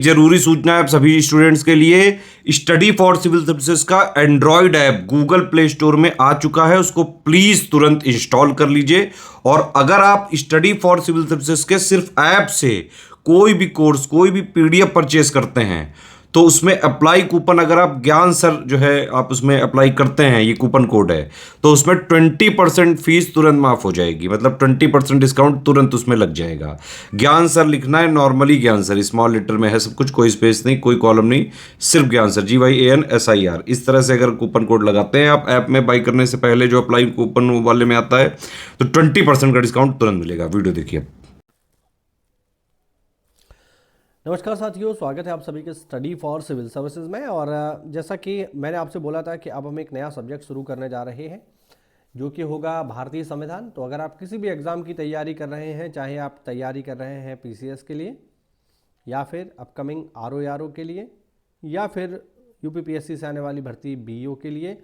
जरूरी सूचना है आप सभी स्टूडेंट्स के लिए। स्टडी फॉर सिविल सर्विसेज का Android app Google play store में आ चुका है, उसको प्लीज तुरंत इंस्टॉल कर लीजिए। और अगर आप स्टडी फॉर सिविल सर्विसेज के सिर्फ ऐप से कोई भी कोर्स, कोई भी पीडीएफ परचेस करते हैं तो उसमें अप्लाई कूपन, अगर आप ज्ञान सर जो है आप उसमें अप्लाई करते हैं, ये कूपन कोड है, तो उसमें 20% फीस तुरंत माफ हो जाएगी। मतलब 20% डिस्काउंट तुरंत उसमें लग जाएगा। ज्ञान सर लिखना है, नॉर्मली ज्ञान सर स्मॉल लेटर में है सब कुछ, कोई स्पेस नहीं, कोई कॉलम नहीं, सिर्फ ज्ञान सर, GYANSIR। इस तरह से अगर कूपन कोड लगाते हैं आप ऐप में बाई करने से पहले, जो अप्लाई कूपन वाले में आता है, तो 20% का डिस्काउंट तुरंत मिलेगा। वीडियो देखिए। नमस्कार साथियों, स्वागत है आप सभी के स्टडी फॉर सिविल सर्विसेज में। और जैसा कि मैंने आपसे बोला था कि अब हम एक नया सब्जेक्ट शुरू करने जा रहे हैं जो कि होगा भारतीय संविधान। तो अगर आप किसी भी एग्ज़ाम की तैयारी कर रहे हैं, चाहे आप तैयारी कर रहे हैं PCS के लिए या फिर अपकमिंग RO के लिए या फिर UPPSC से आने वाली भर्ती BO के लिए,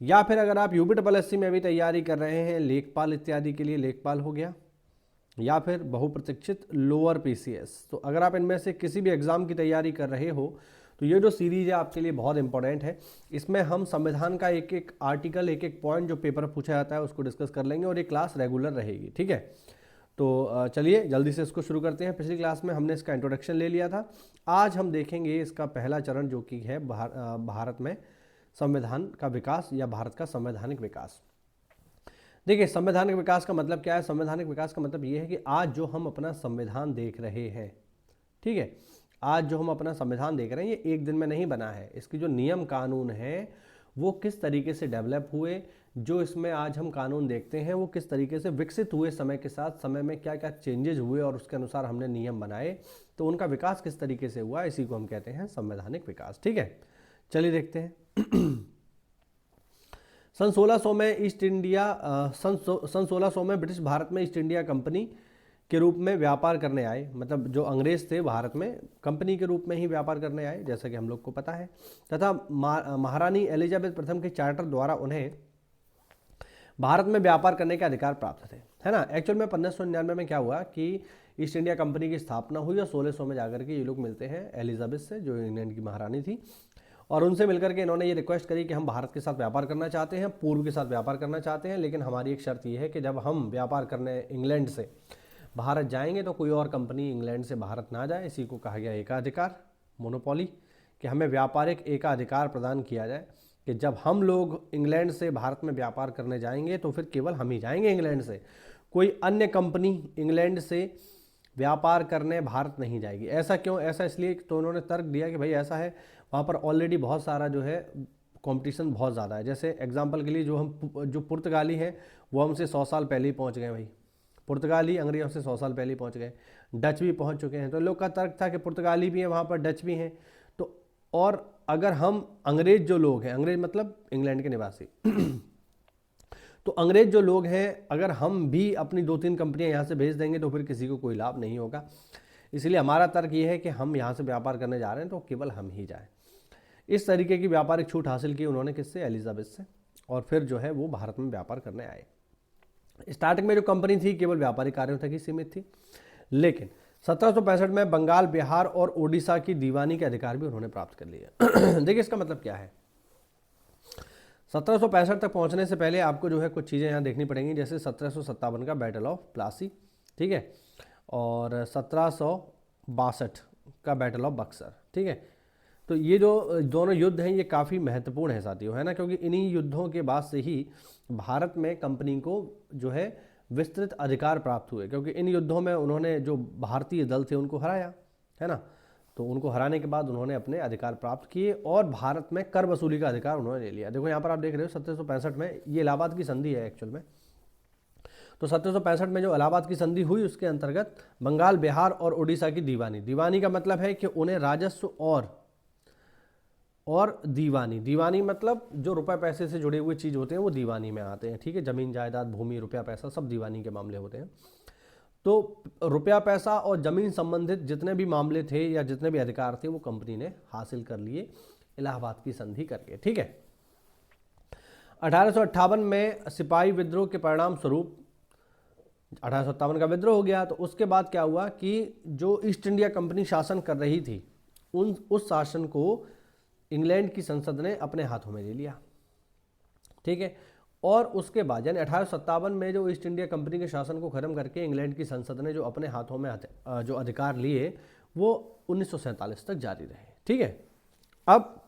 या फिर अगर आप UPSSC में भी तैयारी कर रहे हैं, लेखपाल इत्यादि के लिए, लेखपाल हो गया, या फिर बहुप्रतीक्षित लोअर PCS। तो अगर आप इनमें से किसी भी एग्ज़ाम की तैयारी कर रहे हो तो ये जो सीरीज़ है आपके लिए बहुत इंपॉर्टेंट है। इसमें हम संविधान का एक एक आर्टिकल, एक एक पॉइंट जो पेपर पूछा जाता है उसको डिस्कस कर लेंगे और ये क्लास रेगुलर रहेगी, ठीक है। तो चलिए जल्दी से इसको शुरू करते हैं। पिछली क्लास में हमने इसका इंट्रोडक्शन ले लिया था। आज हम देखेंगे इसका पहला चरण जो कि है भारत में संविधान का विकास या भारत का संवैधानिक विकास। देखिए, संवैधानिक विकास का मतलब क्या है? संवैधानिक विकास का मतलब ये है कि आज जो हम अपना संविधान देख रहे हैं, ठीक है, आज जो हम अपना संविधान देख रहे हैं ये एक दिन में नहीं बना है। इसके जो नियम कानून हैं वो किस तरीके से डेवलप हुए, जो इसमें आज हम कानून देखते हैं वो किस तरीके से विकसित हुए समय के साथ, समय में क्या क्या चेंजेस हुए और उसके अनुसार हमने नियम बनाए, तो उनका विकास किस तरीके से हुआ, इसी को हम कहते हैं संवैधानिक विकास, ठीक है। चलिए देखते हैं। सन 1600 में ईस्ट इंडिया सन 1600 में ब्रिटिश भारत में ईस्ट इंडिया कंपनी के रूप में व्यापार करने आए। मतलब जो अंग्रेज थे भारत में कंपनी के रूप में ही व्यापार करने आए, जैसा कि हम लोग को पता है। तथा महारानी एलिजाबेथ प्रथम के चार्टर द्वारा उन्हें भारत में व्यापार करने के अधिकार प्राप्त थे, है ना। एक्चुअल में 1599 में क्या हुआ कि ईस्ट इंडिया कंपनी की स्थापना हुई और 1600 में जाकर के ये लोग मिलते हैं एलिजाबेथ से, जो इंग्लैंड की महारानी थी, और उनसे मिलकर के इन्होंने ये रिक्वेस्ट करी कि हम भारत के साथ व्यापार करना चाहते हैं, पूर्व के साथ व्यापार करना चाहते हैं, लेकिन हमारी एक शर्त ये है कि जब हम व्यापार करने इंग्लैंड से भारत जाएंगे तो कोई और कंपनी इंग्लैंड से भारत ना जाए। इसी को कहा गया एकाधिकार, मोनोपोली, कि हमें व्यापारिक एकाधिकार प्रदान किया जाए कि जब हम लोग इंग्लैंड से भारत में व्यापार करने जाएंगे तो फिर केवल हम ही जाएंगे इंग्लैंड से, कोई अन्य कंपनी इंग्लैंड से व्यापार करने भारत नहीं जाएगी। ऐसा क्यों? ऐसा इसलिए तो उन्होंने तर्क दिया कि भाई ऐसा है, वहाँ पर ऑलरेडी बहुत सारा जो है कंपटीशन बहुत ज़्यादा है। जैसे एग्जांपल के लिए जो पुर्तगाली हैं वो हमसे 100 साल पहले ही पहुँच गए भाई, पुर्तगाली अंग्रेज हमसे 100 साल पहले ही पहुँच गए, डच भी पहुँच चुके हैं। तो लोग का तर्क था कि पुर्तगाली भी है वहाँ पर, डच भी हैं, तो और अगर हम अंग्रेज जो लोग हैं, अंग्रेज मतलब इंग्लैंड के निवासी तो अंग्रेज जो लोग हैं अगर हम भी अपनी 2-3 कंपनियां यहाँ से भेज देंगे तो फिर किसी को कोई लाभ नहीं होगा। इसलिए हमारा तर्क ये है कि हम यहाँ से व्यापार करने जा रहे हैं तो केवल हम ही जाएं। इस तरीके की व्यापारिक छूट हासिल की उन्होंने किससे? एलिजाबेथ से। और फिर जो है वो भारत में व्यापार करने आए। स्टार्टिंग में जो कंपनी थी केवल व्यापारिक कार्यों तक ही सीमित थी, लेकिन 1765 में बंगाल, बिहार और उड़ीसा की दीवानी के अधिकार भी उन्होंने प्राप्त कर लिए। देखिए इसका मतलब क्या है, 1765 तक पहुंचने से पहले आपको जो है कुछ चीज़ें यहाँ देखनी पड़ेंगी। जैसे 1757 का बैटल ऑफ प्लासी, ठीक है, और 1762 का बैटल ऑफ बक्सर, ठीक है। तो ये जो दोनों युद्ध हैं ये काफ़ी महत्वपूर्ण है साथियों, है ना, क्योंकि इन्हीं युद्धों के बाद से ही भारत में कंपनी को जो है विस्तृत अधिकार प्राप्त हुए, क्योंकि इन युद्धों में उन्होंने जो भारतीय दल थे उनको हराया, है ना। तो उनको हराने के बाद उन्होंने अपने अधिकार प्राप्त किए और भारत में कर वसूली का अधिकार उन्होंने ले लिया। देखो यहाँ पर आप देख रहे हो 1765 में ये इलाहाबाद की संधि है एक्चुअल में। तो 1765 में जो इलाहाबाद की संधि हुई उसके अंतर्गत बंगाल, बिहार और उड़ीसा की दीवानी, दीवानी का मतलब है कि उन्हें राजस्व और दीवानी मतलब जो रुपए पैसे से जुड़े हुए चीज़ होते हैं वो दीवानी में आते हैं, ठीक है। जमीन जायदाद, भूमि, रुपया पैसा सब दीवानी के मामले होते हैं। तो रुपया पैसा और ज़मीन संबंधित जितने भी मामले थे या जितने भी अधिकार थे वो कंपनी ने हासिल कर लिए इलाहाबाद की संधि करके, ठीक है। 1858 में सिपाही विद्रोह के परिणाम स्वरूप 1857 का विद्रोह हो गया। तो उसके बाद क्या हुआ कि जो ईस्ट इंडिया कंपनी शासन कर रही थी उस शासन को इंग्लैंड की संसद ने अपने हाथों में ले लिया। ठीक है, और उसके बाद यानी 1857 में जो ईस्ट इंडिया कंपनी के शासन को खत्म करके इंग्लैंड की संसद ने जो अपने हाथों में जो अधिकार लिए वो 1947 तक जारी रहे। ठीक है, अब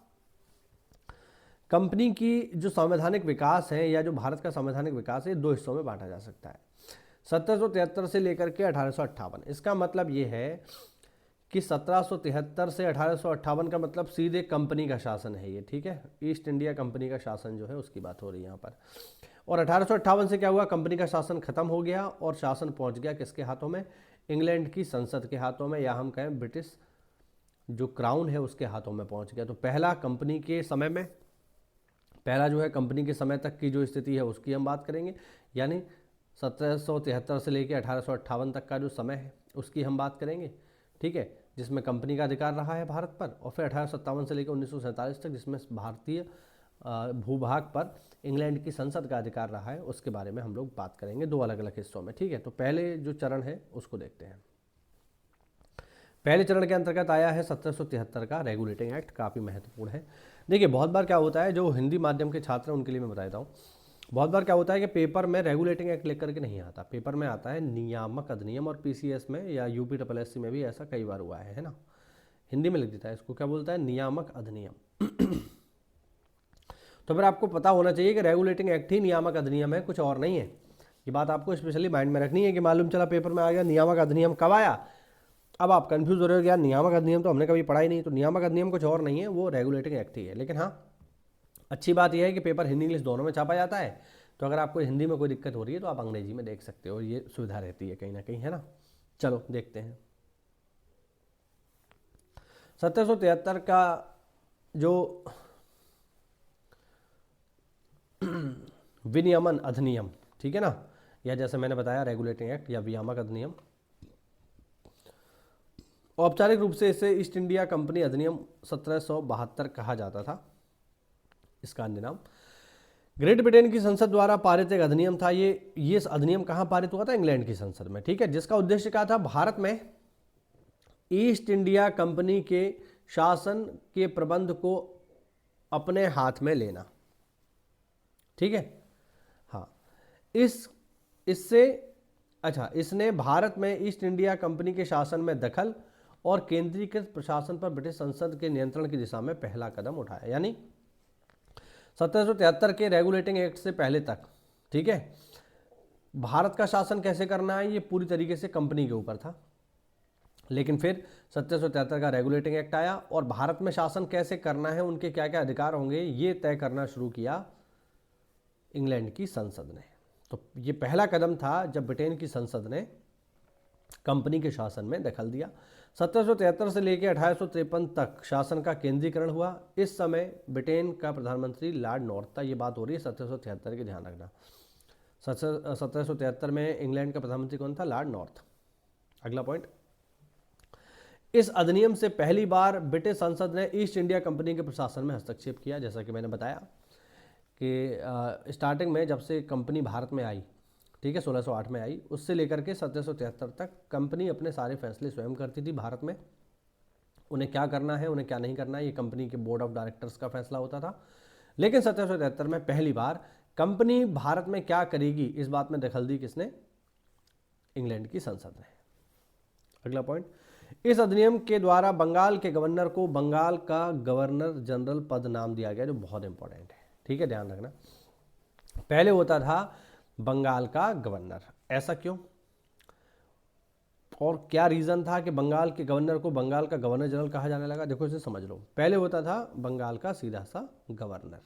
कंपनी की जो संवैधानिक विकास है या जो भारत का संवैधानिक विकास है, दो हिस्सों में बांटा जा सकता है, 1773 से लेकर के 1858। इसका मतलब ये है कि 1773 से 1858 का मतलब सीधे कंपनी का शासन है ये। ठीक है, ईस्ट इंडिया कंपनी का शासन जो है उसकी बात हो रही है यहाँ पर। और 1858 से क्या हुआ, कंपनी का शासन खत्म हो गया और शासन पहुँच गया किसके हाथों में, इंग्लैंड की संसद के हाथों में, या हम कहें ब्रिटिश जो क्राउन है उसके हाथों में पहुँच गया। तो पहला कंपनी के समय में, पहला जो है कंपनी के समय तक की जो स्थिति है उसकी हम बात करेंगे, यानी 1773 से लेकर 1858 तक का जो समय है उसकी हम बात करेंगे। ठीक है, जिसमें कंपनी का अधिकार रहा है भारत पर, और फिर 1857 से लेकर 1947 तक जिसमें भारतीय भूभाग पर इंग्लैंड की संसद का अधिकार रहा है, उसके बारे में हम लोग बात करेंगे दो अलग अलग हिस्सों में। ठीक है, तो पहले जो चरण है उसको देखते हैं। पहले चरण के अंतर्गत आया है 1773 का रेगुलेटिंग एक्ट, काफ़ी महत्वपूर्ण है। देखिए बहुत बार क्या होता है, जो हिंदी माध्यम के छात्र हैं उनके लिए मैं बता देता हूँ, बहुत बार क्या होता है कि पेपर में रेगुलेटिंग एक्ट लिख करके नहीं आता, पेपर में आता है नियामक अधिनियम, और पीसीएस में या यूपीएससी में भी ऐसा कई बार हुआ है ना, हिंदी में लिख देता है, इसको क्या बोलता है, नियामक अधिनियम। तो फिर आपको पता होना चाहिए कि रेगुलेटिंग एक्ट ही नियामक अधिनियम है, कुछ और नहीं है। ये बात आपको स्पेशली माइंड में रखनी है कि मालूम चला पेपर में आ गया नियामक अधिनियम कब आया, अब आप कंफ्यूज हो रहे हो कि यार नियामक अधिनियम तो हमने कभी पढ़ा ही नहीं। तो नियामक अधिनियम कुछ और नहीं है, वो रेगुलेटिंग एक्ट ही है। लेकिन हाँ, अच्छी बात यह है कि पेपर हिंदी इंग्लिश दोनों में छापा जाता है, तो अगर आपको हिंदी में कोई दिक्कत हो रही है तो आप अंग्रेजी में देख सकते हो, ये सुविधा रहती है कहीं ना कहीं, है ना। चलो देखते हैं 1773 का जो विनियमन अधिनियम, ठीक है ना, या जैसे मैंने बताया रेगुलेटिंग एक्ट या विनियामक अधिनियम, औपचारिक रूप से इसे ईस्ट इंडिया कंपनी अधिनियम 1772 कहा जाता था, इसका अन्य नाम। ग्रेट ब्रिटेन की संसद द्वारा पारित एक अधिनियम था। ये अधिनियम कहाँ पारित हुआ था, इंग्लैंड की संसद में। ठीक है, जिसका उद्देश्य क्या था, भारत में ईस्ट इंडिया कंपनी के शासन के प्रबंध को अपने हाथ में लेना। ठीक है, हाँ, इसने भारत में ईस्ट इंडिया कंपनी के शासन में दखल और केंद्रीकृत प्रशासन पर ब्रिटिश संसद के नियंत्रण की दिशा में पहला कदम उठाया। यानी 1773 के रेगुलेटिंग एक्ट से पहले तक, ठीक है, भारत का शासन कैसे करना है ये पूरी तरीके से कंपनी के ऊपर था। लेकिन फिर 1773 का रेगुलेटिंग एक्ट आया और भारत में शासन कैसे करना है, उनके क्या क्या अधिकार होंगे, ये तय करना शुरू किया इंग्लैंड की संसद ने। तो ये पहला कदम था जब ब्रिटेन की संसद ने कंपनी के शासन में दखल दिया। 1773 से लेकर 1853 तक शासन का केंद्रीकरण हुआ। इस समय ब्रिटेन का प्रधानमंत्री लॉर्ड नॉर्थ था। ये बात हो रही है 1773 की, ध्यान रखना। 1773 में इंग्लैंड का प्रधानमंत्री कौन था, लॉर्ड नॉर्थ। अगला पॉइंट, इस अधिनियम से पहली बार ब्रिटिश संसद ने ईस्ट इंडिया कंपनी के प्रशासन में हस्तक्षेप किया। जैसा कि मैंने बताया कि स्टार्टिंग में जब से कंपनी भारत में आई, ठीक है, 1608 में आई, उससे लेकर के 1773 तक कंपनी अपने सारे फैसले स्वयं करती थी भारत में। उन्हें क्या करना है, उन्हें क्या नहीं करना है, ये कंपनी के बोर्ड ऑफ डायरेक्टर्स का फैसला होता था। लेकिन 1773 में पहली बार कंपनी भारत में क्या करेगी, इस बात में दखल दी किसने, इंग्लैंड की संसद ने। अगला पॉइंट, इस अधिनियम के द्वारा बंगाल के गवर्नर को बंगाल का गवर्नर जनरल पद नाम दिया गया, जो बहुत इंपॉर्टेंट है। ठीक है, ध्यान रखना, पहले होता था बंगाल का गवर्नर। ऐसा क्यों और क्या रीज़न था कि बंगाल के गवर्नर को बंगाल का गवर्नर जनरल कहा जाने लगा? देखो इसे समझ लो। पहले होता था बंगाल का सीधा सा गवर्नर,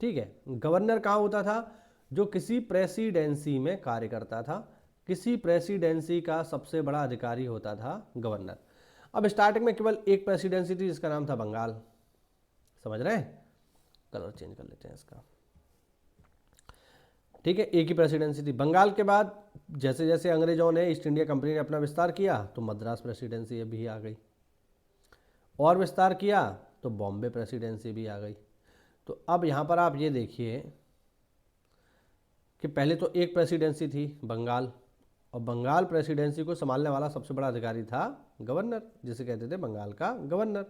ठीक है। गवर्नर कहाँ होता था, जो किसी प्रेसिडेंसी में कार्य करता था। किसी प्रेसिडेंसी का सबसे बड़ा अधिकारी होता था गवर्नर। अब स्टार्टिंग में केवल एक प्रेसिडेंसी थी जिसका नाम था बंगाल, समझ रहे हैं, कलर चेंज कर लेते हैं इसका, ठीक है, एक ही प्रेसिडेंसी थी। बंगाल के बाद जैसे जैसे अंग्रेजों ने, ईस्ट इंडिया कंपनी ने अपना विस्तार किया तो मद्रास प्रेसिडेंसी अभी आ गई, और विस्तार किया तो बॉम्बे प्रेसिडेंसी भी आ गई। तो अब यहाँ पर आप ये देखिए कि पहले तो एक प्रेसिडेंसी थी बंगाल, और बंगाल प्रेसिडेंसी को संभालने वाला सबसे बड़ा अधिकारी था गवर्नर, जिसे कहते थे बंगाल का गवर्नर।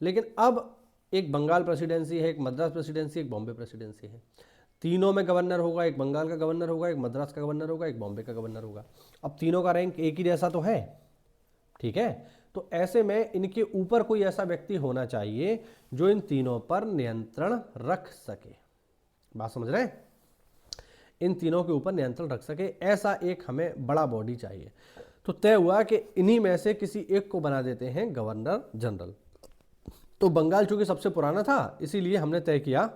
लेकिन अब एक बंगाल प्रेसिडेंसी है, एक मद्रास प्रेसिडेंसी, एक बॉम्बे प्रेसिडेंसी है। तीनों में गवर्नर होगा, एक बंगाल का गवर्नर होगा, एक मद्रास का गवर्नर होगा, एक बॉम्बे का गवर्नर होगा। अब तीनों का रैंक एक ही जैसा तो है, ठीक है। तो ऐसे में इनके ऊपर कोई ऐसा व्यक्ति होना चाहिए जो इन तीनों पर नियंत्रण रख सके। बात समझ रहे हैं? इन तीनों के ऊपर नियंत्रण रख सके, ऐसा एक हमें बड़ा बॉडी चाहिए। तो तय हुआ कि इन्हीं में से किसी एक को बना देते हैं गवर्नर जनरल। तो बंगाल चूंकि सबसे पुराना था, इसीलिए हमने तय किया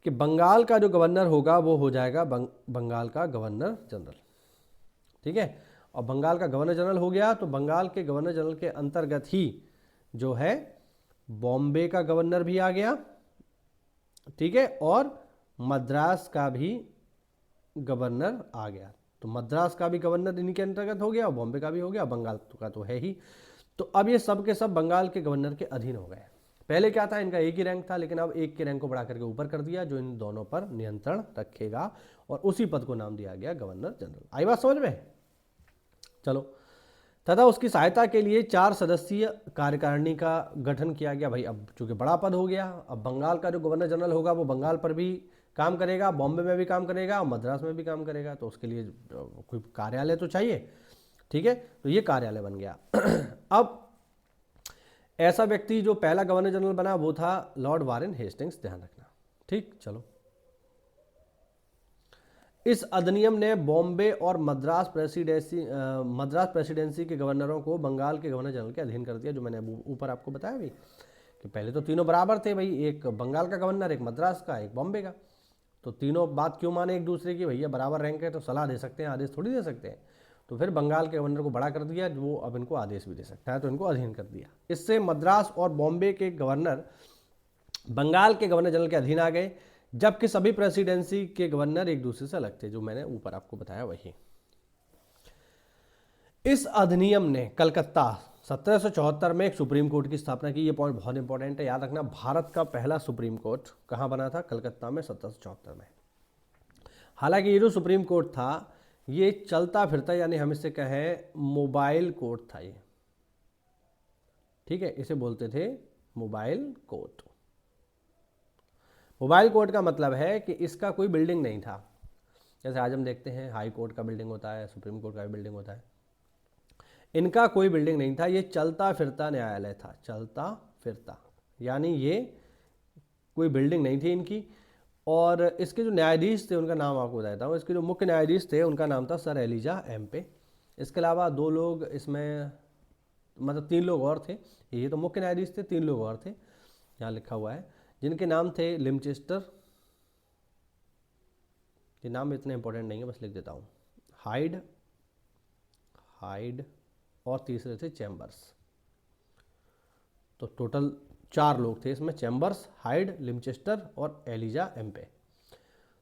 कि बंगाल का जो गवर्नर होगा वो हो जाएगा बंगाल का गवर्नर जनरल, ठीक है। और बंगाल का गवर्नर जनरल हो गया तो बंगाल के गवर्नर जनरल के अंतर्गत ही जो है बॉम्बे का गवर्नर भी आ गया, ठीक है, और मद्रास का भी गवर्नर आ गया। तो मद्रास का भी गवर्नर इन्हीं के अंतर्गत हो गया और बॉम्बे का भी हो गया, बंगाल का तो है ही। तो अब ये सब के सब बंगाल के गवर्नर के अधीन हो गए। पहले क्या था, इनका एक ही रैंक था, लेकिन अब एक के रैंक को बढ़ा करके ऊपर कर दिया, जो इन दोनों पर नियंत्रण रखेगा, और उसी पद को नाम दिया गया गवर्नर जनरल। आई बात समझ में? चलो, तथा उसकी सहायता के लिए 4 सदस्यीय कार्यकारिणी का गठन किया गया। भाई अब चूंकि बड़ा पद हो गया, अब बंगाल का जो गवर्नर जनरल होगा वो बंगाल पर भी काम करेगा, बॉम्बे में भी काम करेगा और मद्रास में भी काम करेगा, तो उसके लिए कोई कार्यालय तो चाहिए, ठीक है। तो ये कार्यालय बन गया। अब ऐसा व्यक्ति जो पहला गवर्नर जनरल बना वो था लॉर्ड वारेन हेस्टिंग्स, ध्यान रखना, ठीक। चलो, इस अधिनियम ने बॉम्बे और मद्रास प्रेसिडेंसी के गवर्नरों को बंगाल के गवर्नर जनरल के अधीन कर दिया, जो मैंने ऊपर आपको बताया भी कि पहले तो तीनों बराबर थे भाई, एक बंगाल का गवर्नर, एक मद्रास का, एक बॉम्बे का। तो तीनों बात क्यों माने एक दूसरे की, भैया बराबर रैंक है तो सलाह दे सकते हैं, आदेश थोड़ी दे सकते हैं। तो फिर बंगाल के गवर्नर को बड़ा कर दिया, वो अब इनको आदेश भी दे सकता है, तो इनको अधीन कर दिया। इससे मद्रास और बॉम्बे के गवर्नर बंगाल के गवर्नर जनरल के अधीन आ गए, जबकि सभी प्रेसिडेंसी के गवर्नर एक दूसरे से अलग थे, जो मैंने ऊपर आपको बताया वही। इस अधिनियम ने कलकत्ता 1774 में एक सुप्रीम कोर्ट की स्थापना की। ये पॉइंट बहुत इंपॉर्टेंट है, याद रखना। भारत का पहला सुप्रीम कोर्ट कहाँ बना था? कलकत्ता में 1774 में। हालांकि ये जो सुप्रीम कोर्ट था ये चलता फिरता, यानी हम इसे कहें मोबाइल कोर्ट था ये, ठीक है। इसे बोलते थे मोबाइल कोर्ट। मोबाइल कोर्ट का मतलब है कि इसका कोई बिल्डिंग नहीं था, जैसे आज हम देखते हैं हाई कोर्ट का बिल्डिंग होता है, सुप्रीम कोर्ट का भी बिल्डिंग होता है। इनका कोई बिल्डिंग नहीं था, ये चलता फिरता न्यायालय था, चलता फिरता, यानी ये कोई बिल्डिंग नहीं थी इनकी। और इसके जो न्यायाधीश थे उनका नाम आपको बताता हूँ। इसके जो मुख्य न्यायाधीश थे उनका नाम था सर एलिजा एम्पे। इसके अलावा 2 लोग इसमें, मतलब 3 लोग और थे, ये तो मुख्य न्यायाधीश थे, 3 लोग और थे, यहाँ लिखा हुआ है, जिनके नाम थे लिमचेस्टर, ये नाम इतने इंपॉर्टेंट नहीं है, बस लिख देता हूँ, हाइड, और तीसरे थे चैम्बर्स। तो टोटल 4 लोग थे इसमें, चैम्बर्स, हाइड, लिमचेस्टर और एलिजा एम्पे।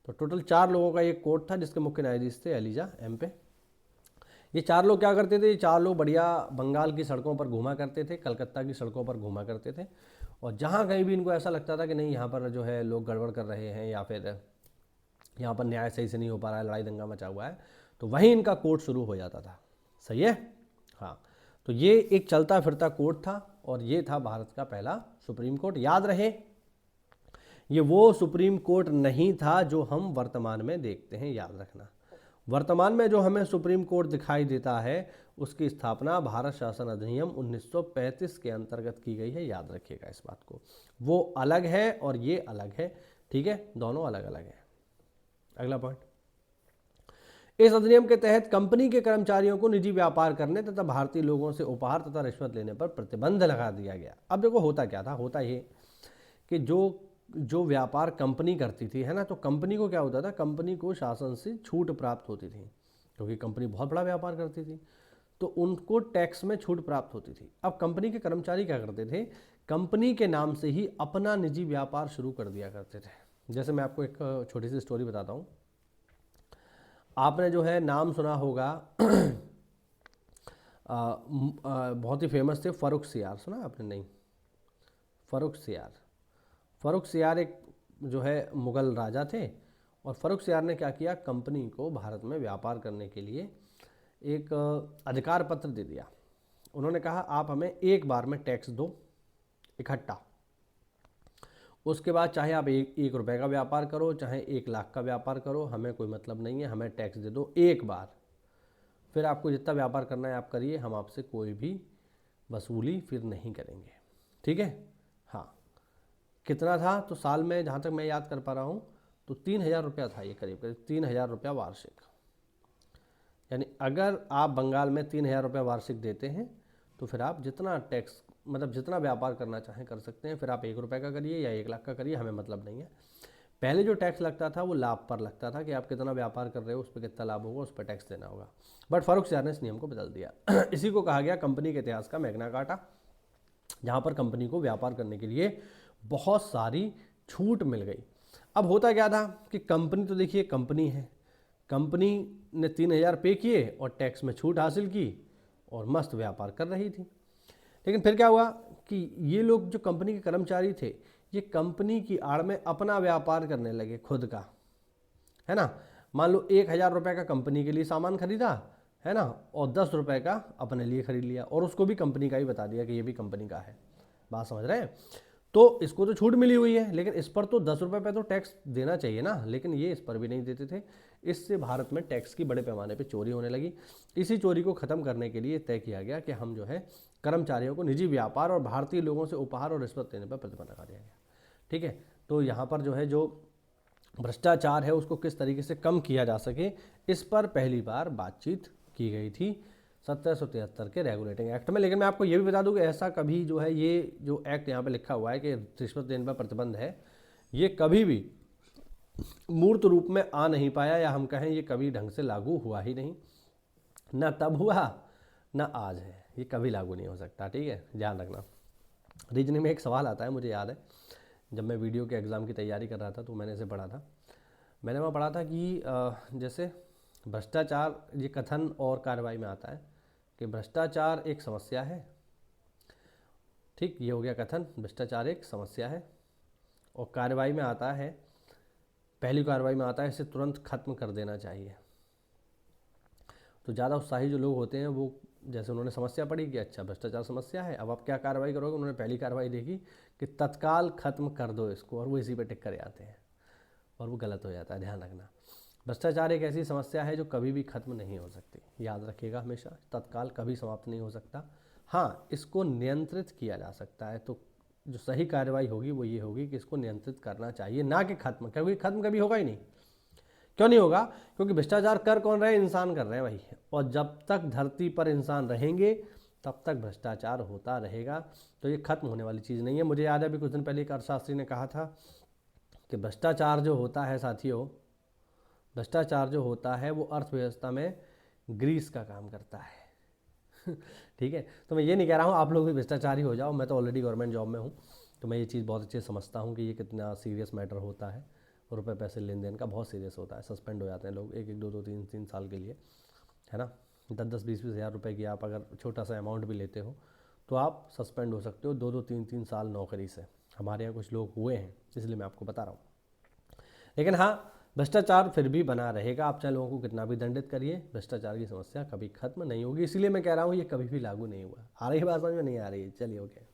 तो टोटल 4 लोगों का ये कोर्ट था, जिसके मुख्य न्यायाधीश थे एलिजा एम्पे। ये 4 लोग क्या करते थे? ये 4 लोग बढ़िया बंगाल की सड़कों पर घूमा करते थे, कलकत्ता की सड़कों पर घूमा करते थे, और जहाँ कहीं भी इनको ऐसा लगता था कि नहीं यहाँ पर जो है लोग गड़बड़ कर रहे हैं, या फिर यहाँ पर न्याय सही से नहीं हो पा रहा है, लड़ाई दंगा मचा हुआ है, तो वहीं इनका कोर्ट शुरू हो जाता था। सही है? हाँ। तो ये एक चलता फिरता कोर्ट था, और ये था भारत का पहला सुप्रीम कोर्ट। याद रहे, ये वो सुप्रीम कोर्ट नहीं था जो हम वर्तमान में देखते हैं, याद रखना। वर्तमान में जो हमें सुप्रीम कोर्ट दिखाई देता है उसकी स्थापना भारत शासन अधिनियम 1935 के अंतर्गत की गई है, याद रखिएगा इस बात को। वो अलग है और ये अलग है, ठीक है, दोनों अलग अलग है। अगला पॉइंट, इस अधिनियम के तहत कंपनी के कर्मचारियों को निजी व्यापार करने तथा भारतीय लोगों से उपहार तथा रिश्वत लेने पर प्रतिबंध लगा दिया गया। अब देखो होता क्या था, होता ये कि जो व्यापार कंपनी करती थी, है ना, तो कंपनी को क्या होता था, कंपनी को शासन से छूट प्राप्त होती थी, क्योंकि कंपनी बहुत बड़ा व्यापार करती थी, तो उनको टैक्स में छूट प्राप्त होती थी। अब कंपनी के कर्मचारी क्या करते थे, कंपनी के नाम से ही अपना निजी व्यापार शुरू कर दिया करते थे। जैसे मैं आपको एक छोटी सी स्टोरी बताता हूँ। आपने जो है नाम सुना होगा बहुत ही फेमस थे फर्रुखसियार, सुना आपने? नहीं, फर्रुखसियार एक जो है मुग़ल राजा थे, और फारूखसियार ने क्या किया, कंपनी को भारत में व्यापार करने के लिए एक अधिकार पत्र दे दिया। उन्होंने कहा आप हमें एक बार में टैक्स दो इकट्ठा, उसके बाद चाहे आप एक रुपए का व्यापार करो, चाहे 1 लाख का व्यापार करो, हमें कोई मतलब नहीं है, हमें टैक्स दे दो एक बार, फिर आपको जितना व्यापार करना है आप करिए, हम आपसे कोई भी वसूली फिर नहीं करेंगे। ठीक है। हाँ, कितना था, तो साल में जहाँ तक मैं याद कर पा रहा हूँ तो 3,000 रुपया था ये, करीब करीब 3,000 रुपया वार्षिक। यानी अगर आप बंगाल में 3,000 रुपया वार्षिक देते हैं तो फिर आप जितना टैक्स मतलब जितना व्यापार करना चाहें कर सकते हैं, फिर आप 1 रुपये का करिए या 1 लाख का करिए, हमें मतलब नहीं है। पहले जो टैक्स लगता था वो लाभ पर लगता था कि आप कितना व्यापार कर रहे हो उस पर कितना लाभ होगा, उस पर टैक्स देना होगा। बट फारूखसियार ने इस नियम को बदल दिया। इसी को कहा गया कंपनी के इतिहास का मैग्ना कार्टा, जहाँ पर कंपनी को व्यापार करने के लिए बहुत सारी छूट मिल गई। अब होता क्या था कि कंपनी तो देखिए कंपनी है, कंपनी ने 3,000 पे किए और टैक्स में छूट हासिल की और मस्त व्यापार कर रही थी। लेकिन फिर क्या हुआ कि ये लोग जो कंपनी के कर्मचारी थे, ये कंपनी की आड़ में अपना व्यापार करने लगे खुद का, है ना। मान लो 1,000 रुपये का कंपनी के लिए सामान खरीदा, है ना, और 10 रुपये का अपने लिए खरीद लिया और उसको भी कंपनी का ही बता दिया कि ये भी कंपनी का है। बात समझ रहे हैं। तो इसको तो छूट मिली हुई है, लेकिन इस पर तो 10 रुपये पे तो टैक्स देना चाहिए ना, लेकिन ये इस पर भी नहीं देते थे। इससे भारत में टैक्स की बड़े पैमाने पे चोरी होने लगी। इसी चोरी को ख़त्म करने के लिए तय किया गया कि हम जो है कर्मचारियों को निजी व्यापार और भारतीय लोगों से उपहार और रिश्वत देने पर प्रतिबंध लगा दिया गया। ठीक है। तो यहाँ पर जो है जो भ्रष्टाचार है उसको किस तरीके से कम किया जा सके, इस पर पहली बार बातचीत की गई थी 1773 के रेगुलेटिंग एक्ट में। लेकिन मैं आपको ये भी बता दूं कि ऐसा कभी जो है ये जो एक्ट यहाँ पे लिखा हुआ है कि रिश्वत देने पर प्रतिबंध है, ये कभी भी मूर्त रूप में आ नहीं पाया, या हम कहें ये कभी ढंग से लागू हुआ ही नहीं, ना तब हुआ ना आज है, ये कभी लागू नहीं हो सकता। ठीक है, ध्यान रखना। रीजनिंग में एक सवाल आता है, मुझे याद है जब मैं वीडियो के एग्ज़ाम की तैयारी कर रहा था तो मैंने इसे पढ़ा था। मैंने वहाँ पढ़ा था कि जैसे भ्रष्टाचार ये कथन और कार्रवाई में आता है कि भ्रष्टाचार एक समस्या है। ठीक, ये हो गया कथन, भ्रष्टाचार एक समस्या है। और कार्रवाई में आता है, पहली कार्रवाई में आता है इसे तुरंत खत्म कर देना चाहिए। तो ज़्यादा उत्साही जो लोग होते हैं वो, जैसे उन्होंने समस्या पढ़ी कि अच्छा भ्रष्टाचार समस्या है, अब आप क्या कार्रवाई करोगे, उन्होंने पहली कार्रवाई देखी कि तत्काल खत्म कर दो इसको, और वो इसी पे टिक कर आते हैं और वो गलत हो जाता है। ध्यान रखना, भ्रष्टाचार एक ऐसी समस्या है जो कभी भी खत्म नहीं हो सकती, याद रखिएगा हमेशा, तत्काल कभी समाप्त नहीं हो सकता। हाँ, इसको नियंत्रित किया जा सकता है। तो जो सही कार्रवाई होगी वो ये होगी कि इसको नियंत्रित करना चाहिए, ना कि खत्म, क्योंकि खत्म कभी होगा ही नहीं। क्यों नहीं होगा? क्योंकि भ्रष्टाचार कर कौन रहे हैं? इंसान कर रहे हैं भाई। और जब तक धरती पर इंसान रहेंगे तब तक भ्रष्टाचार होता रहेगा। तो ये खत्म होने वाली चीज़ नहीं है। मुझे याद है अभी कुछ दिन पहले एक अर्थशास्त्री ने कहा था कि भ्रष्टाचार जो होता है साथियों, भ्रष्टाचार जो होता है वो अर्थव्यवस्था में ग्रीस का काम करता है। ठीक है, तो मैं ये नहीं कह रहा हूँ आप लोग भी भ्रष्टाचारी हो जाओ, मैं तो ऑलरेडी गवर्नमेंट जॉब में हूँ, तो मैं ये चीज़ बहुत अच्छे से समझता हूँ कि ये कितना सीरियस मैटर होता है। रुपए पैसे लेन देन का बहुत सीरियस होता है, सस्पेंड हो जाते हैं लोग 1-1, 2-2, 3-3 साल के लिए, है ना। 10-10, 20-20 हज़ार रुपये की आप अगर छोटा सा अमाउंट भी लेते हो तो आप सस्पेंड हो सकते हो 2-2, 3-3 साल नौकरी से। हमारे यहाँ कुछ लोग हुए हैं, इसलिए मैं आपको बता रहा हूँ। लेकिन हाँ, भ्रष्टाचार फिर भी बना रहेगा, आप चाहे लोगों को कितना भी दंडित करिए, भ्रष्टाचार की समस्या कभी खत्म नहीं होगी। इसलिए मैं कह रहा हूँ ये कभी भी लागू नहीं हुआ। आ रही है बात समझ में? नहीं आ रही है? चलिए ओके।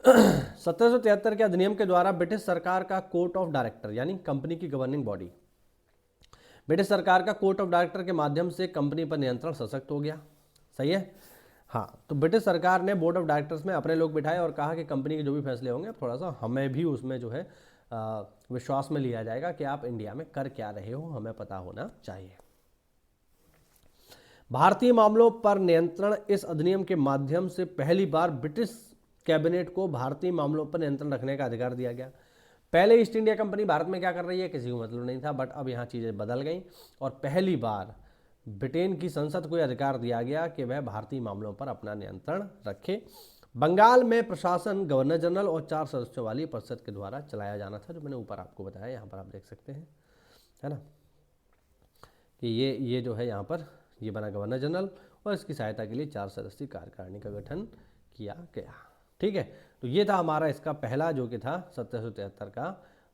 1773 के अधिनियम के द्वारा ब्रिटिश सरकार का कोर्ट ऑफ डायरेक्टर, यानी कंपनी की गवर्निंग बॉडी, ब्रिटिश सरकार का कोर्ट ऑफ डायरेक्टर के माध्यम से कंपनी पर नियंत्रण सशक्त हो गया। सही है। हाँ, तो ब्रिटिश सरकार ने बोर्ड ऑफ डायरेक्टर्स में अपने लोग बिठाए और कहा कि कंपनी के जो भी फैसले होंगे थोड़ा सा हमें भी उसमें जो है विश्वास में लिया जाएगा कि आप इंडिया में कर क्या रहे हो, हमें पता होना चाहिए। भारतीय मामलों पर नियंत्रण, इस अधिनियम के माध्यम से पहली बार ब्रिटिश कैबिनेट को भारतीय मामलों पर नियंत्रण रखने का अधिकार दिया गया। पहले ईस्ट इंडिया कंपनी भारत में क्या कर रही है किसी को मतलब नहीं था, बट अब यहाँ चीज़ें बदल गई और पहली बार ब्रिटेन की संसद को यह अधिकार दिया गया कि वह भारतीय मामलों पर अपना नियंत्रण रखे। बंगाल में प्रशासन गवर्नर जनरल और 4 सदस्यों वाली परिषद के द्वारा चलाया जाना था, जो मैंने ऊपर आपको बताया, यहाँ पर आप देख सकते हैं, है ना, कि ये जो है यहाँ पर ये बना गवर्नर जनरल और इसकी सहायता के लिए 4 सदस्यीय कार्यकारिणी का गठन किया गया। ठीक है, तो ये था हमारा इसका पहला जो कि था 1773 का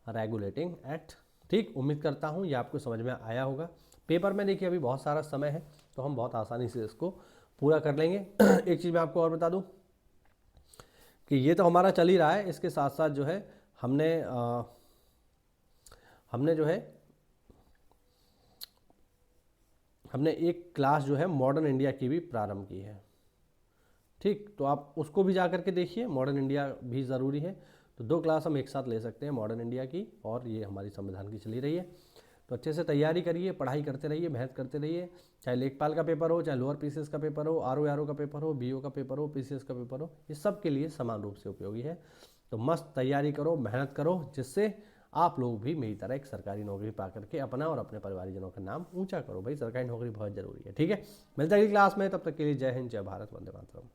रेगुलेटिंग एक्ट। ठीक, उम्मीद करता हूँ ये आपको समझ में आया होगा। पेपर में देखिए अभी बहुत सारा समय है, तो हम बहुत आसानी से इसको पूरा कर लेंगे। एक चीज़ मैं आपको और बता दूँ कि ये तो हमारा चल ही रहा है, इसके साथ साथ जो है हमने जो है हमने एक क्लास जो है मॉडर्न इंडिया की भी प्रारंभ की है। ठीक, तो आप उसको भी जा करके देखिए, मॉडर्न इंडिया भी ज़रूरी है। तो 2 क्लास हम एक साथ ले सकते हैं, मॉडर्न इंडिया की और ये हमारी संविधान की चली रही है। तो अच्छे से तैयारी करिए, पढ़ाई करते रहिए, मेहनत करते रहिए। चाहे लेखपाल का पेपर हो, चाहे लोअर पीसीएस का पेपर हो, आरओ का पेपर हो, बीओ का पेपर हो, पीसीएस का पेपर हो, ये सब के लिए समान रूप से उपयोगी है। तो मस्त तैयारी करो, मेहनत करो, जिससे आप लोग भी मेरी तरह एक सरकारी नौकरी पा करके अपना और अपने परिवारजनों का नाम ऊंचा करो। भाई सरकारी नौकरी बहुत ज़रूरी है। ठीक है, मिलते हैं अगली क्लास में, तब तक के लिए जय हिंद, जय भारत, वंदे मातरम।